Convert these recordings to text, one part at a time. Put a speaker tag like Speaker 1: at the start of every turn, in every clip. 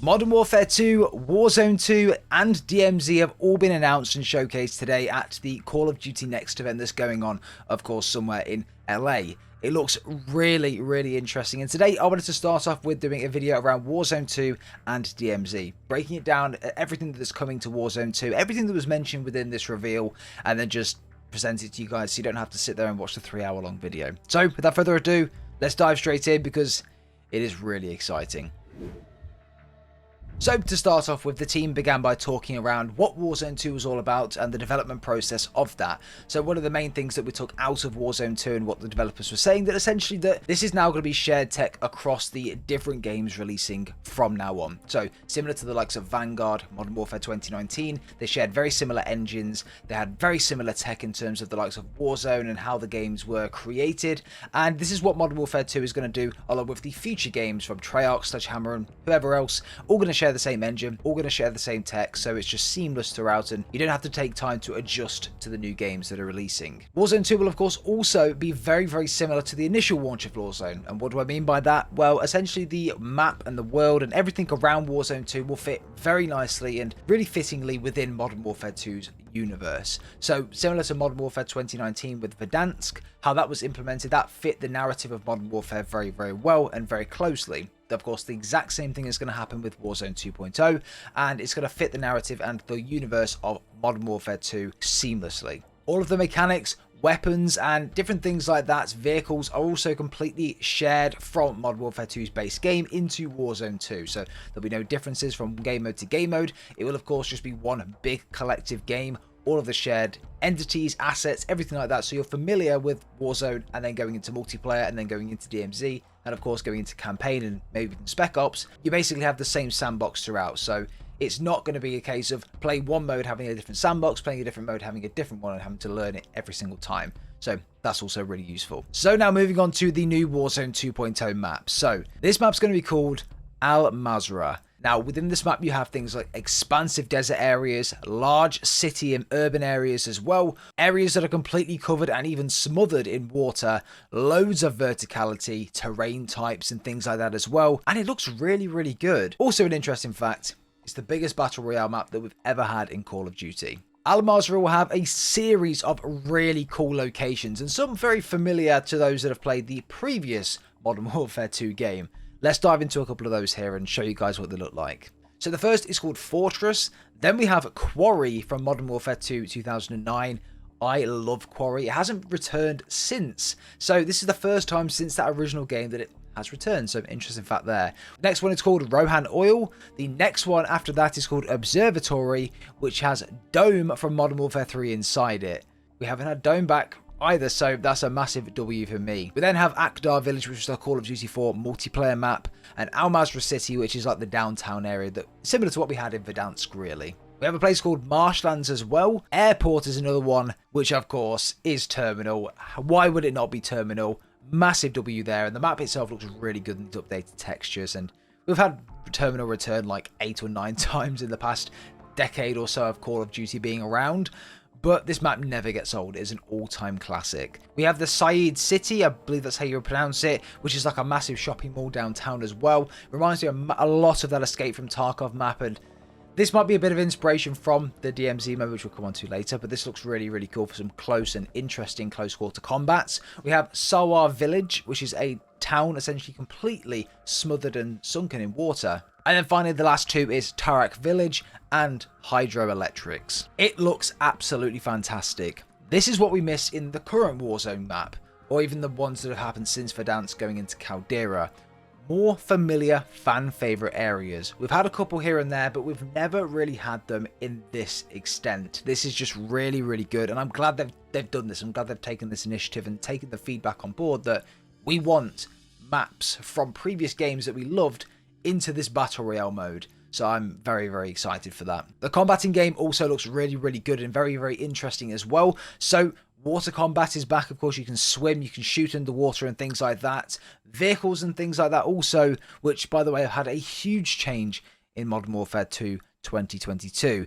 Speaker 1: Modern Warfare 2, Warzone 2 and DMZ have all been announced and showcased today at the Call of Duty Next event that's going on, of course, somewhere in LA. It looks really, really interesting, and today I wanted to start off with doing a video around Warzone 2 and DMZ, breaking it down, everything that's coming to Warzone 2, everything that was mentioned within this reveal, and then just present it to you guys so you don't have to sit there and watch the 3-hour long video. So without further ado, let's dive straight in because it is really exciting. So to start off with, the team began by talking around what Warzone 2 was all about and the development process of that. So one of the main things that we took out of Warzone 2 and what the developers were saying, that essentially that this is now going to be shared tech across the different games releasing from now on. So similar to the likes of Vanguard, Modern Warfare 2019, they shared very similar engines, they had very similar tech in terms of the likes of Warzone and how the games were created, and this is what Modern Warfare 2 is going to do along with the future games from Treyarch, Sledgehammer and whoever else, all going to share the same engine, all going to share the same tech, so it's just seamless throughout and you don't have to take time to adjust to the new games that are releasing. Warzone 2 will of course also be very, very similar to the initial launch of Warzone, and what do I mean by that? Well, essentially the map and the world and everything around Warzone 2 will fit very nicely and really fittingly within Modern Warfare 2's universe. So similar to Modern Warfare 2019 with Verdansk, how that was implemented, that fit the narrative of Modern Warfare very, very well and very closely. Of course, the exact same thing is going to happen with Warzone 2.0, and it's going to fit the narrative and the universe of Modern Warfare 2 seamlessly. All of the mechanics, weapons and different things like that, vehicles, are also completely shared from Modern Warfare 2's base game into Warzone 2. So there'll be no differences from game mode to game mode. It will of course just be one big collective game, all of the shared entities, assets, everything like that. So you're familiar with Warzone and then going into multiplayer and then going into DMZ and of course going into campaign and maybe even Spec Ops. You basically have the same sandbox throughout. So it's not going to be a case of playing one mode having a different sandbox, playing a different mode having a different one and having to learn it every single time. So that's also really useful. So now moving on to the new Warzone 2.0 map. So this map's going to be called Mazura. Now, within this map, you have things like expansive desert areas, large city and urban areas as well, areas that are completely covered and even smothered in water, loads of verticality, terrain types and things like that as well, and it looks really, really good. Also an interesting fact, it's the biggest battle royale map that we've ever had in Call of Duty. Mazura will have a series of really cool locations, and some very familiar to those that have played the previous Modern Warfare 2 game. Let's dive into a couple of those here and show you guys what they look like. So the first is called Fortress. Then we have Quarry from Modern Warfare 2 2009. I love Quarry. It hasn't returned since. So this is the first time since that original game that it has returned. So interesting fact there. Next one is called Rohan Oil. The next one after that is called Observatory, which has Dome from Modern Warfare 3 inside it. We haven't had Dome back either, so that's a massive W for me. We then have Akdar Village, which is the Call of Duty 4 multiplayer map, and Mazura City, which is like the downtown area, that similar to what we had in Verdansk, really. We have a place called Marshlands as well. Airport is another one, which of course is Terminal. Why would it not be Terminal? Massive W there, and the map itself looks really good in the updated textures, and we've had Terminal return like 8 or 9 times in the past decade or so of Call of Duty being around. But this map never gets old. It is an all-time classic. We have the Said City, I believe that's how you pronounce it, which is like a massive shopping mall downtown as well. Reminds me of a lot of that Escape from Tarkov map, and this might be a bit of inspiration from the DMZ mode, which we'll come on to later, but this looks really, really cool for some close and interesting close quarter combats. We have Sawar Village, which is a town essentially completely smothered and sunken in water. And then finally, the last two is Tarak Village and Hydroelectrics. It looks absolutely fantastic. This is what we miss in the current Warzone map, or even the ones that have happened since Verdansk going into Caldera. More familiar fan favourite areas. We've had a couple here and there, but we've never really had them in this extent. This is just really, really good, and I'm glad they've done this. I'm glad they've taken this initiative and taken the feedback on board that we want maps from previous games that we loved into this battle royale mode. So I'm very, very excited for that. The combat in game also looks really, really good and very, very interesting as well. So water combat is back. Of course, you can swim, you can shoot underwater and things like that. Vehicles and things like that also, which by the way have had a huge change in Modern Warfare 2 2022.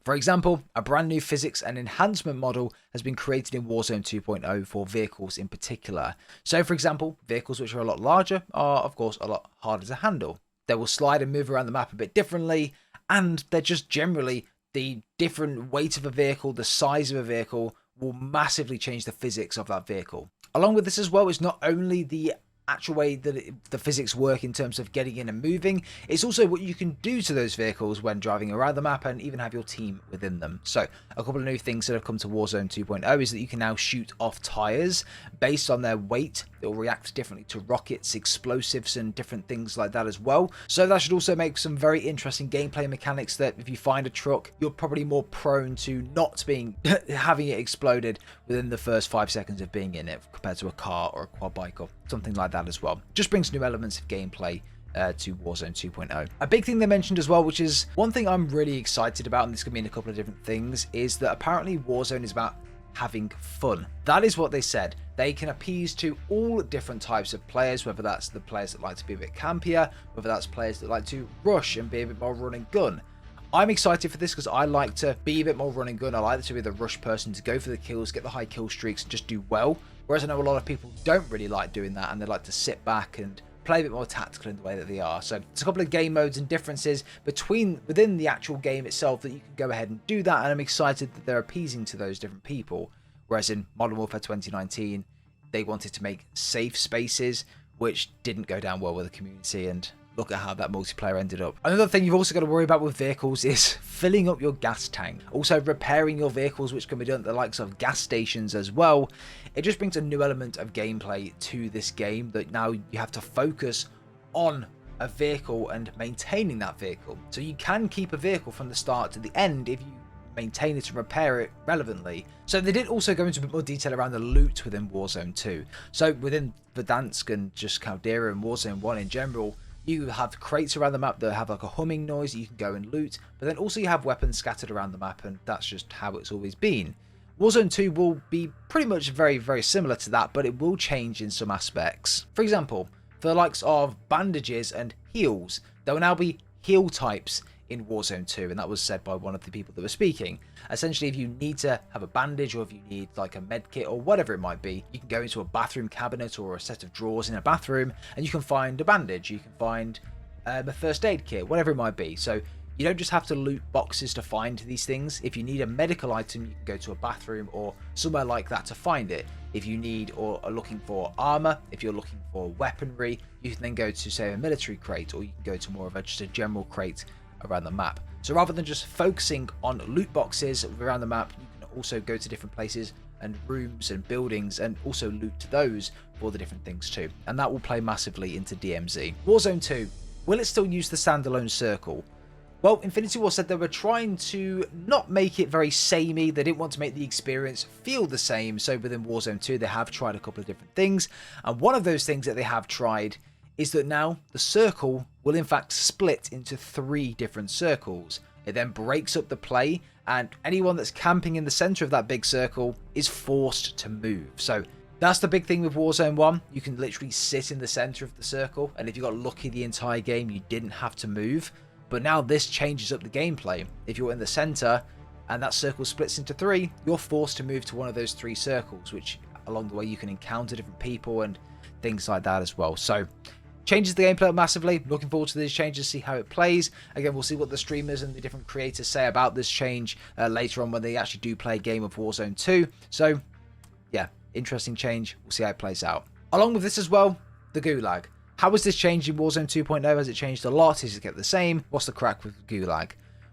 Speaker 1: For example, a brand new physics and enhancement model has been created in Warzone 2.0 for vehicles in particular. So for example, vehicles which are a lot larger are of course a lot harder to handle. They will slide and move around the map a bit differently, and they're just generally the different weight of a vehicle, the size of a vehicle will massively change the physics of that vehicle. Along with this as well, it's not only the actual way that the physics work in terms of getting in and moving, it's also what you can do to those vehicles when driving around the map and even have your team within them. So a couple of new things that have come to Warzone 2.0 is that you can now shoot off tires based on their weight. It will react differently to rockets, explosives, and different things like that as well. So that should also make some very interesting gameplay mechanics that if you find a truck, you're probably more prone to not being having it exploded within the first 5 seconds of being in it compared to a car or a quad bike or something like that as well. Just brings new elements of gameplay to Warzone 2.0. A big thing they mentioned as well, which is one thing I'm really excited about, and this could mean a couple of different things, is that apparently Warzone is about having fun. That is what they said. They can appease to all different types of players, whether that's the players that like to be a bit campier, whether that's players that like to rush and be a bit more run and gun. I'm excited for this because I like to be a bit more run and gun. I like to be the rush person, to go for the kills, get the high kill streaks, and just do well. Whereas I know a lot of people don't really like doing that, and they like to sit back and play a bit more tactical in the way that they are. So there's a couple of game modes and differences within the actual game itself that you can go ahead and do that, and I'm excited that they're appeasing to those different people. Whereas in Modern Warfare 2019, they wanted to make safe spaces, which didn't go down well with the community, and look at how that multiplayer ended up. Another thing you've also got to worry about with vehicles is filling up your gas tank. Also repairing your vehicles, which can be done at the likes of gas stations as well. It just brings a new element of gameplay to this game that now you have to focus on a vehicle and maintaining that vehicle. So you can keep a vehicle from the start to the end if you maintain it and repair it relevantly. So they did also go into a bit more detail around the loot within Warzone 2. So within Verdansk and just Caldera and Warzone 1 in general, you have crates around the map that have like a humming noise that you can go and loot, but then also you have weapons scattered around the map, and that's just how it's always been. Warzone 2 will be pretty much very, very similar to that, but it will change in some aspects. For example, for the likes of bandages and heals, there will now be heal types in Warzone 2, and that was said by one of the people that were speaking. Essentially, if you need to have a bandage, or if you need like a med kit or whatever it might be, you can go into a bathroom cabinet or a set of drawers in a bathroom and you can find a bandage, you can find a first aid kit, whatever it might be. So you don't just have to loot boxes to find these things. If you need a medical item, you can go to a bathroom or somewhere like that to find it. If you need or are looking for armor, if you're looking for weaponry, you can then go to, say, a military crate, or you can go to more of just a general crate around the map. So rather than just focusing on loot boxes around the map, you can also go to different places and rooms and buildings and also loot those for the different things too. And that will play massively into DMZ. Warzone 2, will it still use the standalone circle? Well, Infinity Ward said they were trying to not make it very samey. They didn't want to make the experience feel the same. So within Warzone 2, they have tried a couple of different things. And one of those things that they have tried is that now the circle will in fact split into 3 different circles. It then breaks up the play, and anyone that's camping in the center of that big circle is forced to move. So that's the big thing with Warzone 1. You can literally sit in the center of the circle, and if you got lucky the entire game, you didn't have to move. But now this changes up the gameplay. If you're in the center and that circle splits into 3, you're forced to move to one of those 3 circles, which along the way you can encounter different people and things like that as well. So changes the gameplay massively. Looking forward to these changes, see how it plays. Again, we'll see what the streamers and the different creators say about this change later on when they actually do play a game of Warzone 2. So yeah, interesting change. We'll see how it plays out. Along with this as well, the Gulag. How has this changed in Warzone 2.0? Has it changed a lot? Is it kept the same? What's the crack with Gulag?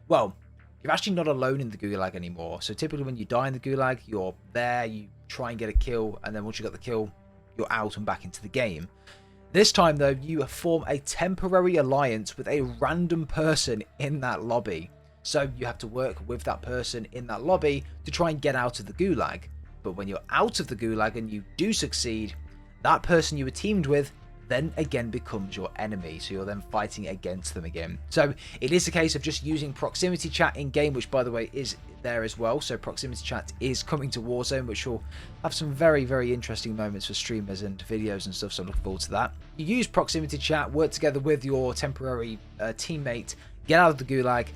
Speaker 1: Well, you're actually not alone in the Gulag anymore. So typically when you die in the Gulag, you're there, you try and get a kill, and then once you got the kill, you're out and back into the game. This time though, you form a temporary alliance with a random person in that lobby. So you have to work with that person in that lobby to try and get out of the Gulag. But when you're out of the Gulag and you do succeed, that person you were teamed with then again becomes your enemy, so you're then fighting against them again. So it is a case of just using proximity chat in game, which by the way is there as well. So proximity chat is coming to Warzone, which will have some very, very interesting moments for streamers and videos and stuff, so I'm looking forward to that. You use proximity chat, work together with your temporary teammate, get out of the Gulag,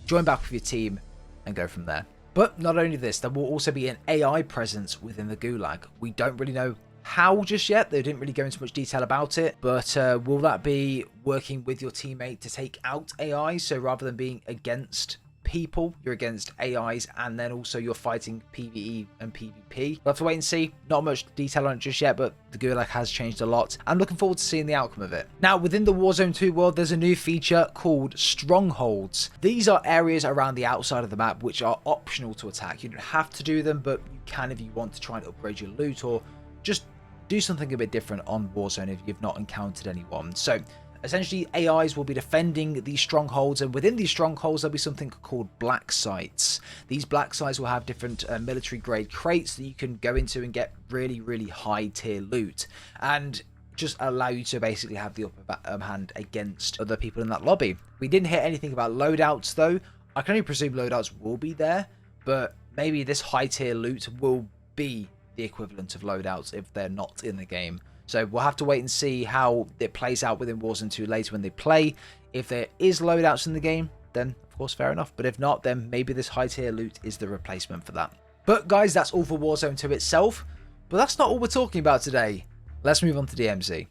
Speaker 1: join back with your team, and go from there. But not only this, there will also be an AI presence within the Gulag. We don't really know how just yet. They didn't really go into much detail about it, but will that be working with your teammate to take out AI? So rather than being against people, you're against AIs, and then also you're fighting PvE and PvP. We'll have to wait and see. Not much detail on it just yet, but the Gulag has changed a lot. I'm looking forward to seeing the outcome of it. Now, within the Warzone 2 world, there's a new feature called Strongholds. These are areas around the outside of the map which are optional to attack. You don't have to do them, but you can if you want to try and upgrade your loot or just do something a bit different on Warzone if you've not encountered anyone. So essentially, AIs will be defending these strongholds, and within these strongholds, there'll be something called black sites. These black sites will have different military-grade crates that you can go into and get really, really high-tier loot, and just allow you to basically have the upper hand against other people in that lobby. We didn't hear anything about loadouts, though. I can only presume loadouts will be there, but maybe this high-tier loot will be the equivalent of loadouts if they're not in the game. So we'll have to wait and see how it plays out within Warzone 2 later when they play. If there is loadouts in the game, then of course fair enough. But if not, then maybe this high tier loot is the replacement for that. But guys, that's all for Warzone 2 itself. But that's not all we're talking about today. Let's move on to DMZ.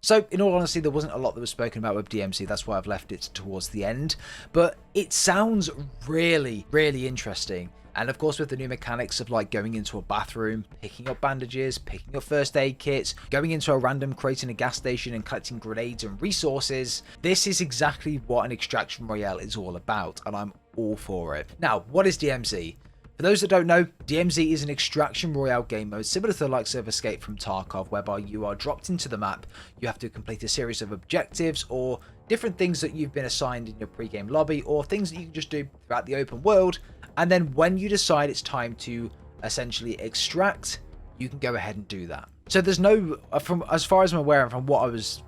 Speaker 1: So, in all honesty, there wasn't a lot that was spoken about with DMZ. That's why I've left it towards the end. But it sounds really, really interesting. And of course, with the new mechanics of like going into a bathroom, picking up bandages, picking up first aid kits, going into a random crate in a gas station and collecting grenades and resources, this is exactly what an extraction royale is all about, and I'm all for it. Now, what is DMZ? For those that don't know, DMZ is an extraction royale game mode similar to the likes of Escape from Tarkov, whereby you are dropped into the map, you have to complete a series of objectives or different things that you've been assigned in your pre-game lobby, or things that you can just do throughout the open world. And then when you decide it's time to essentially extract, you can go ahead and do that. So there's no, from as far as I'm aware and from what I was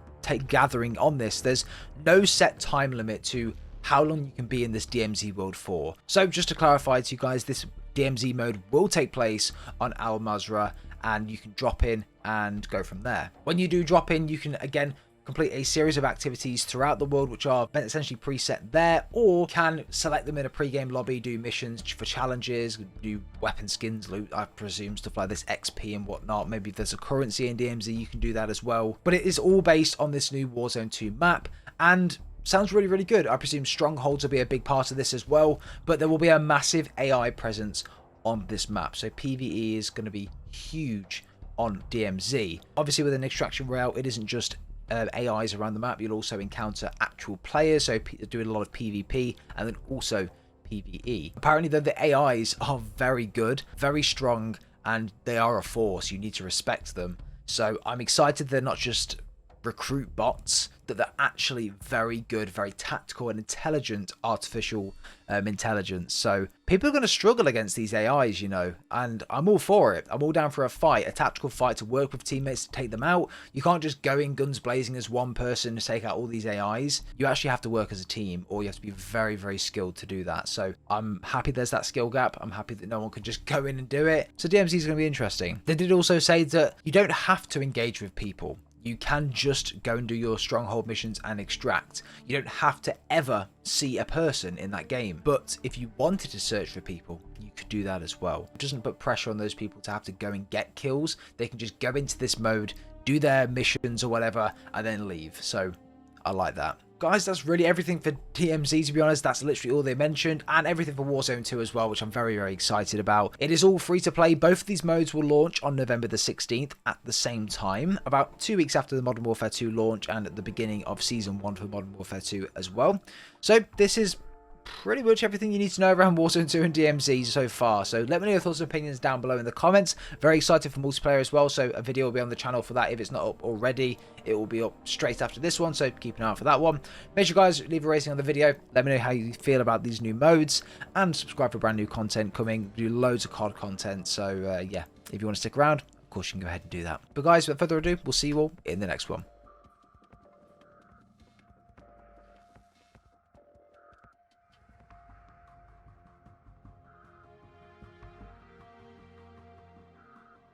Speaker 1: gathering on this, there's no set time limit to how long you can be in this DMZ world for. So just to clarify to you guys, this DMZ mode will take place on Al Mazura, and you can drop in and go from there. When you do drop in, you can again complete a series of activities throughout the world which are essentially preset there, or can select them in a pre-game lobby, do missions for challenges, do weapon skins, loot, I presume, stuff like this, XP and whatnot. Maybe if there's a currency in DMZ, you can do that as well. But it is all based on this new Warzone 2 map, and sounds really, really good. I presume Strongholds will be a big part of this as well, but there will be a massive AI presence on this map. So PvE is going to be huge on DMZ. Obviously, with an extraction royale, it isn't just AIs around the map. You'll also encounter actual players, so doing a lot of PvP and then also PvE. Apparently, though, the AIs are very good, very strong, and they are a force. You need to respect them. So I'm excited they're not just recruit bots, that they're actually very good, very tactical and intelligent artificial intelligence. So people are going to struggle against these AIs, you know, and I'm all for it. I'm all down for a fight, a tactical fight, to work with teammates to take them out. You can't just go in guns blazing as one person to take out all these AIs. You actually have to work as a team, or you have to be very, very skilled to do that. So I'm happy there's that skill gap. I'm happy that no one can just go in and do it. So DMZ is going to be interesting. They did also say that you don't have to engage with people. You can just go and do your stronghold missions and extract. You don't have to ever see a person in that game. But if you wanted to search for people, you could do that as well. It doesn't put pressure on those people to have to go and get kills. They can just go into this mode, do their missions or whatever, and then leave. So I like that. Guys, that's really everything for DMZ, to be honest. That's literally all they mentioned, and everything for Warzone 2 as well, which I'm very, very excited about. It is all free to play. Both of these modes will launch on November the 16th at the same time, about 2 weeks after the Modern Warfare 2 launch and at the beginning of Season 1 for Modern Warfare 2 as well. So this is pretty much everything you need to know around Warzone 2 and DMZ so far. So let me know your thoughts and opinions down below in the comments. Very excited for multiplayer as well, so a video will be on the channel for that. If it's not up already, it will be up straight after this one, so keep an eye out for that one. Make sure, guys, leave a rating on the video. Let me know how you feel about these new modes, and subscribe for brand new content coming. We do loads of COD content, so yeah, if you want to stick around, of course you can go ahead and do that. But guys, without further ado, we'll see you all in the next one.